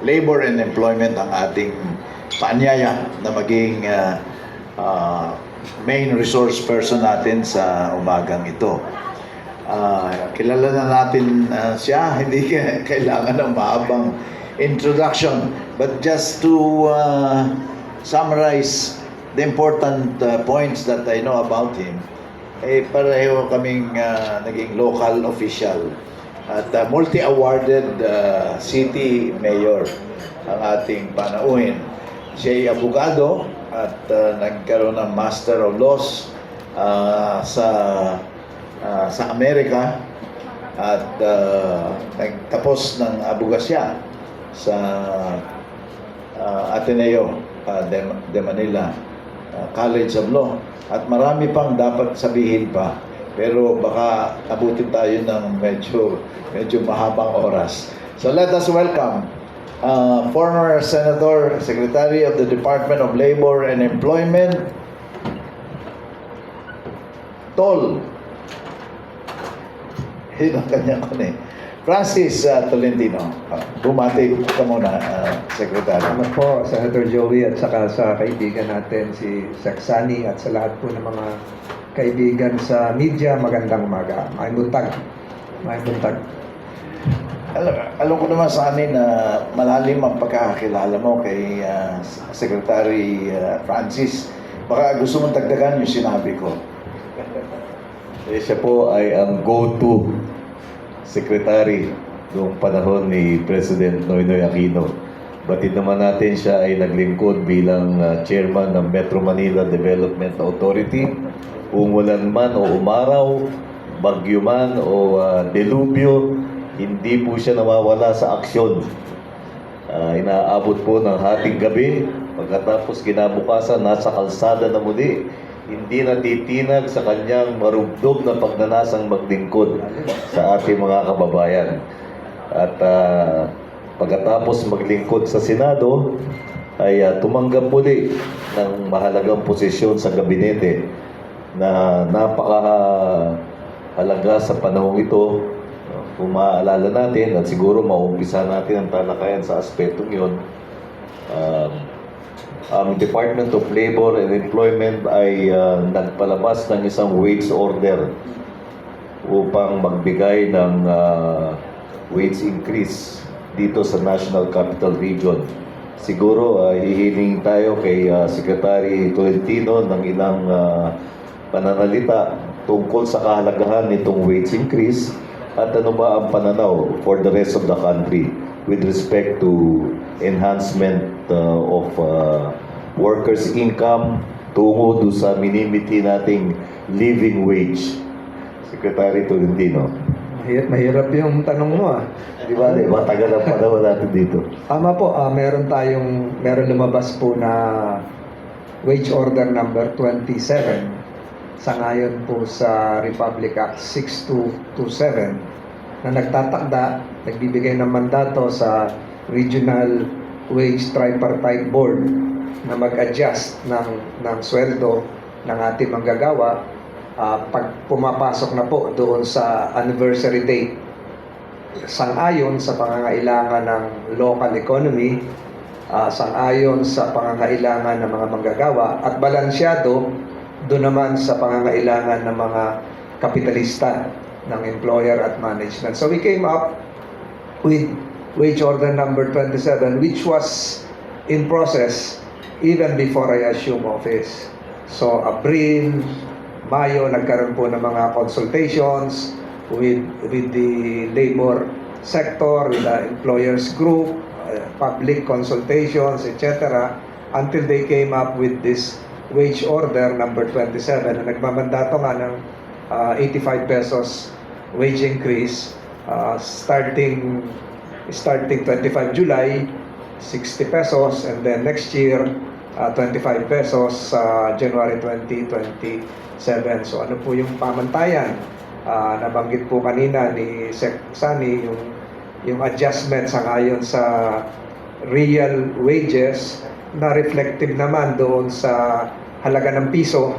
Labor and employment ang ating paanyaya na maging main resource person natin sa umagang ito. Kilala na natin siya, hindi kailangan ng mahabang introduction, but just to summarize the important points that I know about him, pareho kaming naging local official at multi-awarded city mayor ang ating panauhin. Siya ay abogado at nagkaroon ng Master of Laws sa Amerika at nagtapos ng abogasya sa Ateneo de Manila College of Law, at marami pang dapat sabihin pa, pero baka abutin tayo ng medyo mahabang oras. So let us welcome former Senator, Secretary of the Department of Labor and Employment, Tol. Yun ang kanya ko Francis Tolentino. Bumati ka muna, Secretary. Salamat po, Senator Joey, at saka sa kaibigan natin si Saksani, at sa lahat po ng mga kaibigan sa media. Magandang umaga. May buntag. Alam ko naman sa amin na malalim ang pagkakakilala mo kay Secretary Francis. Baka gusto mong dagdagan yung sinabi ko. Siya po ay ang go-to secretary noong panahon ni President Noynoy Aquino. Batid naman natin siya ay naglingkod bilang chairman ng Metro Manila Development Authority. Umulan man o umaraw, bagyo man o delubyo, hindi po siya nawawala sa aksyon. Inaabot po ng hating gabi, pagkatapos kinabukasan, nasa kalsada na muli. Hindi natitinag sa kanyang marugdog na pagnanasang maglingkod sa ating mga kababayan. At pagkatapos maglingkod sa Senado, ay tumanggap muli ng mahalagang posisyon sa gabinete na napakahalaga sa panahong ito. Kung maaalala natin, at siguro maumpisa natin ang talakayan sa aspetong yun, ang Department of Labor and Employment ay nagpalabas ng isang wage order upang magbigay ng wage increase dito sa National Capital Region. Siguro hihiling tayo kay Secretary Tolentino ng ilang pananalita tungkol sa kahalagahan nitong wage increase at ano ba ang pananaw for the rest of the country with respect to enhancement of workers' income tungo do sa minimiti nating living wage. Secretary Tolentino. Mahirap yung tanong mo Di ba? Matagal ang panahon natin dito. Tama po, meron lumabas po na wage order number 27 sangayon po sa Republic Act 6227 na nagbibigay ng mandato sa Regional Wage Tripartite Board na mag-adjust ng sweldo ng ating manggagawa pag pumapasok na po doon sa anniversary date, sang-ayon sa pangangailangan ng local economy, sang-ayon sa pangangailangan ng mga manggagawa, at balansyado doon naman sa pangangailangan ng mga kapitalista ng employer at management. So we came up with wage order number 27, which was in process even before I assumed office. So April, Mayo, nagkaroon po ng mga consultations with the labor sector, with the employers group, public consultations, etc., until they came up with this wage order number 27 na nagmamandato nga ng 85 pesos wage increase starting 25 July, 60 pesos, and then next year 25 pesos sa January 2027. So ano po yung pamantayan? Nabanggit po kanina ni Sec. Sani yung adjustment sangayon sa real wages na reflective naman doon sa halaga ng piso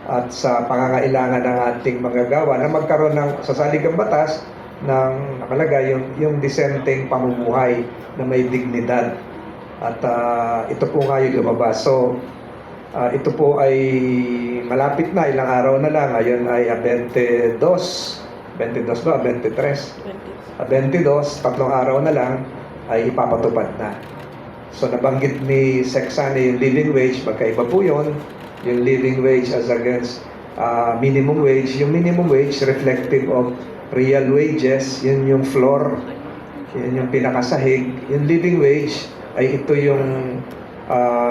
at sa pangangailangan ng ating manggagawa na magkaroon ng sa saligang batas ng nakalagay yung disenteng pamumuhay na may dignidad. At ito po nga yung lumabas. So, ito po ay malapit na, ilang araw na lang. Ngayon ay 22 ba? 23. 22, tatlong araw na lang ay ipapatupad na. So nabanggit ni Sexani yung living wage, magkaiba po yun. Yung living wage as against minimum wage. Yung minimum wage reflective of real wages, yun yung floor, yun yung pinakasahig. Yung living wage ay ito yung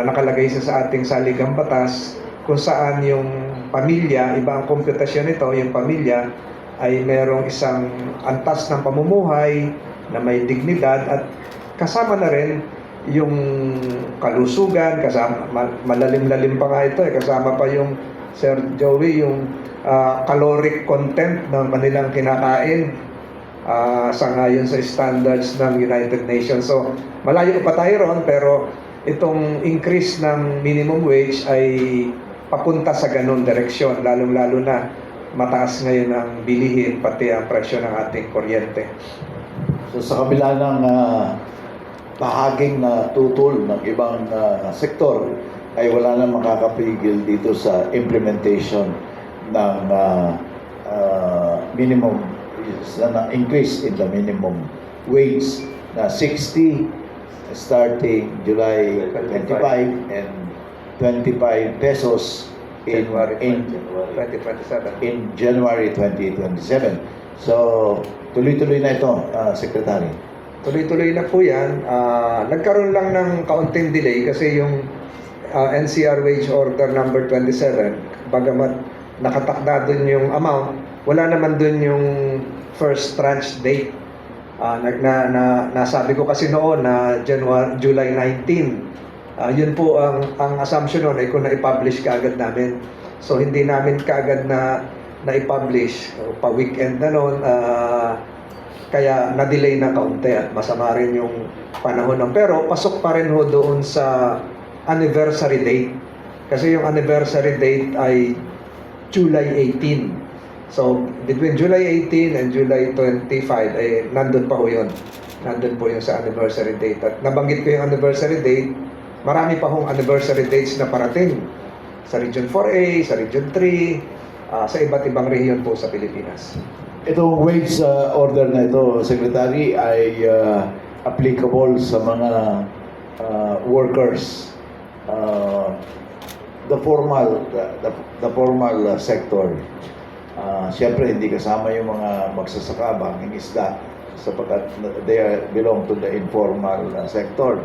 nakalagay sa ating saligang batas kung saan yung pamilya, iba ang komputasyon nito, yung pamilya ay merong isang antas ng pamumuhay na may dignidad at kasama na rin yung kalusugan, kasama, malalim-lalim pa nga ito kasama pa yung Sir Joey, yung caloric content ng kanilang kinakain sangayon sa standards ng United Nations. So, malayo pa tayo ron, pero itong increase ng minimum wage ay papunta sa ganun direksyon, lalong-lalo na mataas ngayon ang bilihin, pati ang presyo ng ating kuryente. So sa kabila ng bahaging na tutol ng ibang sektor, ay wala na makakapigil dito sa implementation ng minimum increase in the minimum wage na 60 starting July 25 and 25 pesos in January 2027. So, tuloy-tuloy na ito, Secretary. Tuloy-tuloy na po yan. Nagkaroon lang ng kaunting delay kasi yung NCR Wage Order number 27, bagamat nakatakda dun yung amount, wala naman dun yung first tranche date. Nasabi ko kasi noon na July 19. Yun po ang assumption noon ay kung na-publish kaagad namin. So hindi namin kaagad na-publish. Pa-weekend na noon, kaya na-delay na kaunti at masama rin yung panahon nun. Pero pasok pa rin ho doon sa anniversary date. Kasi yung anniversary date ay July 18. So, between July 18 and July 25, nandun pa ho yun. Nandun po yun sa anniversary date. At nabanggit ko yung anniversary date, marami pa hong anniversary dates na parating sa Region 4A, sa Region 3, sa iba't ibang rehiyon po sa Pilipinas. Itong wage order na ito, Secretary, ay applicable sa mga workers, the formal sector. Siyempre, hindi kasama yung mga magsasaka, banging isda, sapagkat they belong to the informal sector.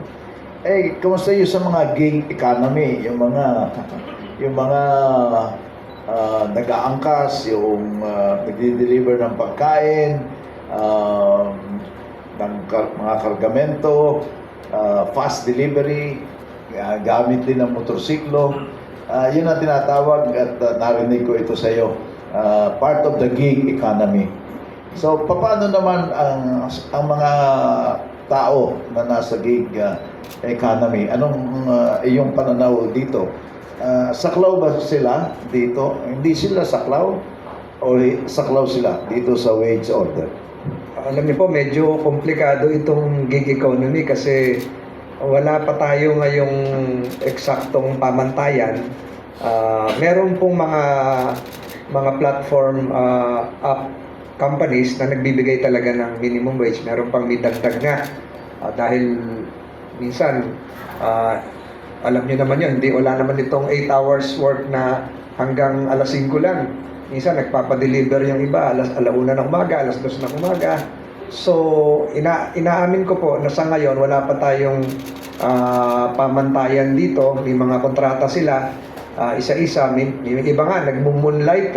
Kamusta yung sa mga gig economy, yung mga nag-aangkas, yung nagdi-deliver ng pagkain, ng mga kargamento, fast delivery, gamit din ng motorsiklo. Yun ang tinatawag at narinig ko ito sa iyo. Part of the gig economy. So, paano naman ang mga tao na nasa gig economy? Anong iyong pananaw dito? Saklaw ba sila dito? Hindi sila saklaw? O saklaw sila dito sa wage order? Alam niyo po, medyo komplikado itong gig economy kasi wala pa tayo ngayong eksaktong pamantayan. Meron pong mga platform app companies na nagbibigay talaga ng minimum wage. Meron pang may dagdag nga dahil minsan alam niyo naman yun, wala naman itong 8 hours work na hanggang alas 5 lang. Minsan nagpapadeliver yung iba alas 1 ng umaga, alas 2 ng umaga. So inaamin ko po na sa ngayon wala pa tayong pamantayan dito. May mga kontrata sila isa-isa, may iba nga nagmo-moonlight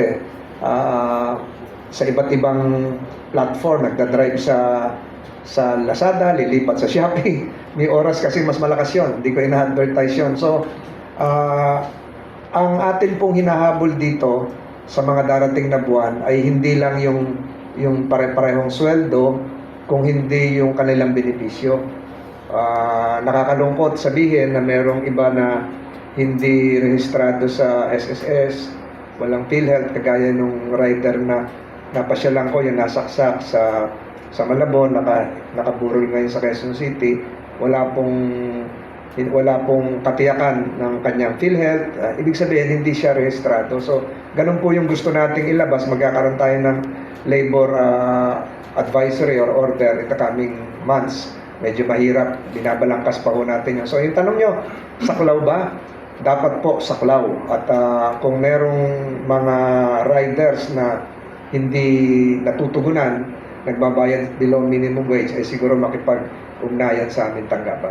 sa iba't ibang platform, nagda-drive sa Lazada, lilipat sa Shopee. May oras kasi mas malakas yun, hindi ko ina-advertise yun. So ang atin pong hinahabol dito sa mga darating na buwan ay hindi lang yung pare-parehong sweldo, kung hindi yung kanilang benepisyo. Nakakalungkot sabihin na merong iba na hindi rehistrado sa SSS, walang PhilHealth, kagaya nung rider na napasyalan ko yung nasaksak sa Malabon, nakaburol ngayon sa Quezon City, wala pong katiyakan ng kanyang PhilHealth. Ibig sabihin, hindi siya rehistrado. So, ganun po yung gusto nating ilabas. Magkakaroon tayo ng labor advisory or order in the coming months. Medyo mahirap, binabalangkas pa po natin yun. So, yung tanong nyo, saklaw ba? Dapat po saklaw. At kung merong mga riders na hindi natutugunan, nagbabayad below minimum wage, ay siguro makipag-ugnayan sa aming tanggapan.